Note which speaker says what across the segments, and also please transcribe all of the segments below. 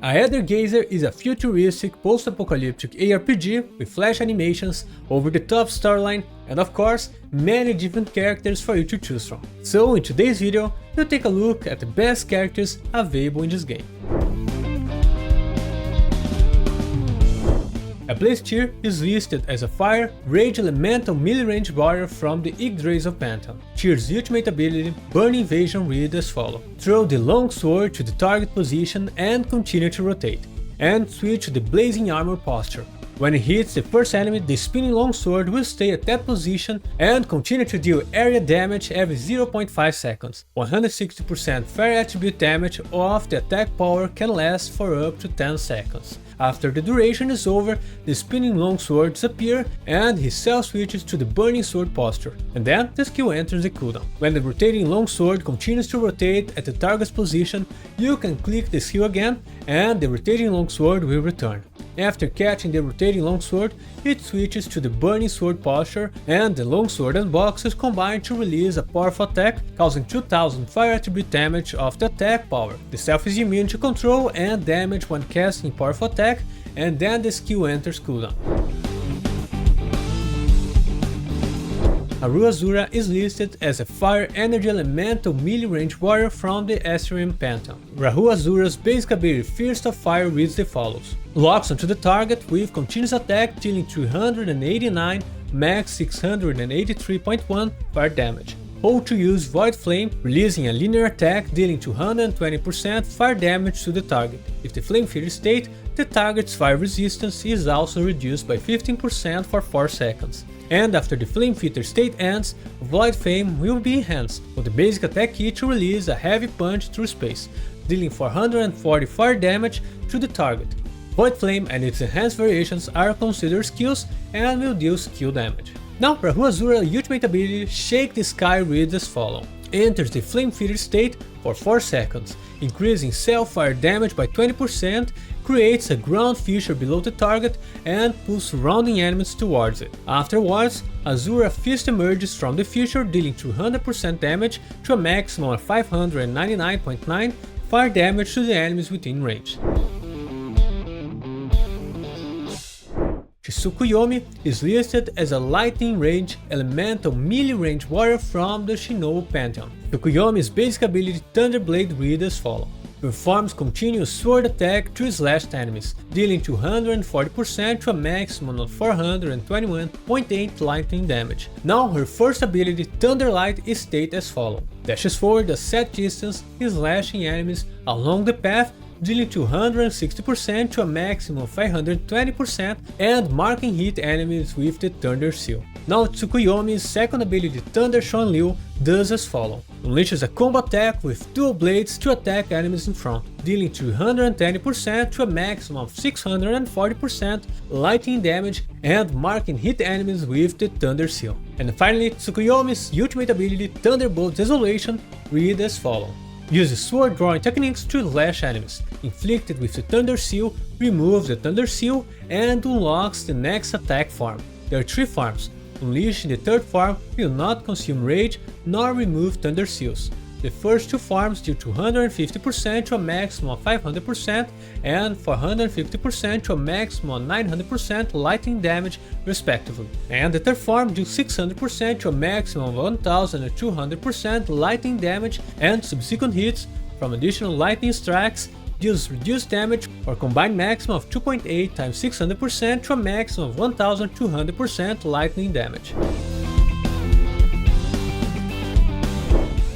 Speaker 1: Aether is a futuristic post-apocalyptic ARPG with flash animations, over-the-top storyline, and of course, many different characters for you to choose from. So in today's video, we'll take a look at the best characters available in this game. Ablaze Tyr is listed as a fire, rage elemental melee-range warrior from the Yggdrasil of Pantheon. Tyr's ultimate ability, Burn Invasion, reads as follows. Throw the long sword to the target position and continue to rotate, and switch to the blazing armor posture. When it hits the first enemy, the spinning longsword will stay at that position and continue to deal area damage every 0.5 seconds. 160% fire attribute damage of the attack power can last for up to 10 seconds. After the duration is over, the spinning longsword disappears and he self-switches to the burning sword posture, and then the skill enters the cooldown. When the rotating longsword continues to rotate at the target's position, you can click the skill again and the rotating longsword will return. After catching the rotating longsword, it switches to the burning sword posture, and the longsword and boxes combine to release a powerful attack, causing 2000 fire attribute damage of the attack power. The self is immune to control and damage when casting powerful attack, and then the skill enters cooldown. Rahu Asura is listed as a fire energy elemental melee range warrior from the Aether Pantheon. Rahu Asura's basic ability Fist of Fire reads as follows. Locks onto the target with continuous attack dealing 389, max 683.1 fire damage. Hold to use Void Flame, releasing a linear attack dealing 220% fire damage to the target. If the flame feeder state, the target's fire resistance is also reduced by 15% for 4 seconds. And after the flame feeder state ends, Void Flame will be enhanced, with the basic attack key to release a heavy punch through space, dealing 440 fire damage to the target. Void Flame and its enhanced variations are considered skills and will deal skill damage. Now, Rahu Asura's ultimate ability Shake the Sky reads as follows. Enters the flame feeder state for 4 seconds, increasing self-fire damage by 20%, creates a ground fissure below the target and pulls surrounding enemies towards it. Afterwards, Asura Fist emerges from the fissure, dealing 200% damage to a maximum of 599.9 fire damage to the enemies within range. Tsukuyomi is listed as a lightning range elemental melee range warrior from the Shinobu Pantheon. Tsukuyomi's basic ability Thunderblade reads as follows. Performs continuous sword attack to slashed enemies, dealing 240% to a maximum of 421.8 lightning damage. Now her first ability Thunderlight is stated as follows. Dashes forward a set distance, slashing enemies along the path, dealing 260% to a maximum of 520% and marking hit enemies with the Thunder Seal. Now Tsukuyomi's second ability Thunder Shonryu does as follows. Unleashes a combo attack with dual blades to attack enemies in front, dealing 210% to a maximum of 640% lightning damage and marking hit enemies with the Thunder Seal. And finally, Tsukuyomi's ultimate ability Thunderbolt Desolation reads as follows. Uses sword drawing techniques to slash enemies. Inflicted with the Thunder Seal, removes the Thunder Seal and unlocks the next attack form. There are 3 forms. Unleashing the third form will not consume rage nor remove Thunder Seals. The first 2 forms deal 250% to a maximum of 500% and 450% to a maximum of 900% lightning damage respectively. And the third form deals 600% to a maximum of 1200% lightning damage, and subsequent hits from additional lightning strikes deals reduced damage or combined maximum of 2.8 times 600% to a maximum of 1200% lightning damage.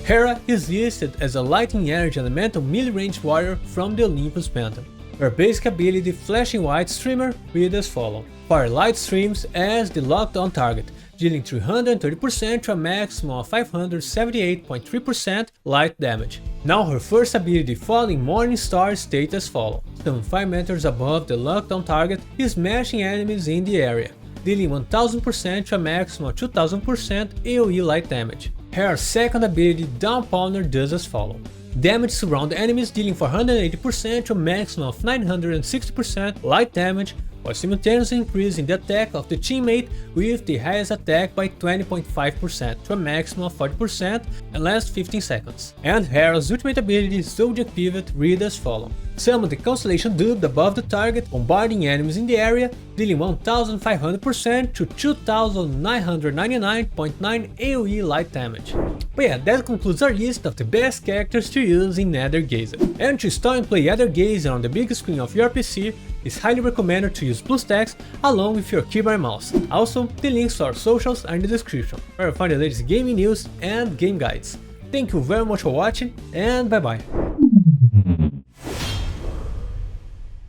Speaker 1: Hera is listed as a lightning energy elemental melee range warrior from the Olympus Pantheon. Her basic ability Flashing White Streamer reads as follows. Fire light streams as the lockdown target, dealing 330% to a maximum of 578.3% light damage. Now her first ability Falling Morning Star states as follows. Stand 5 meters above the lockdown target, smashing enemies in the area, dealing 1000% to a maximum of 2000% AoE light damage. Hera's second ability Down Pounder does as follows. Damage surround enemies, dealing 480% to a maximum of 960% light damage, while simultaneously increasing the attack of the teammate with the highest attack by 20.5% to a maximum of 40% and lasts 15 seconds. And Hera's ultimate ability, Zodiac Pivot, read as follows. Summon the constellation dubbed above the target, bombarding enemies in the area, dealing 1500% to 2999.9 AoE light damage. But yeah, that concludes our list of the best characters to use in Nether Gazer. And to start and play Nether Gazer on the big screen of your PC, it's highly recommended to use BlueStacks along with your keyboard and mouse. Also, the links to our socials are in the description, where you'll find the latest gaming news and game guides. Thank you very much for watching, and bye bye.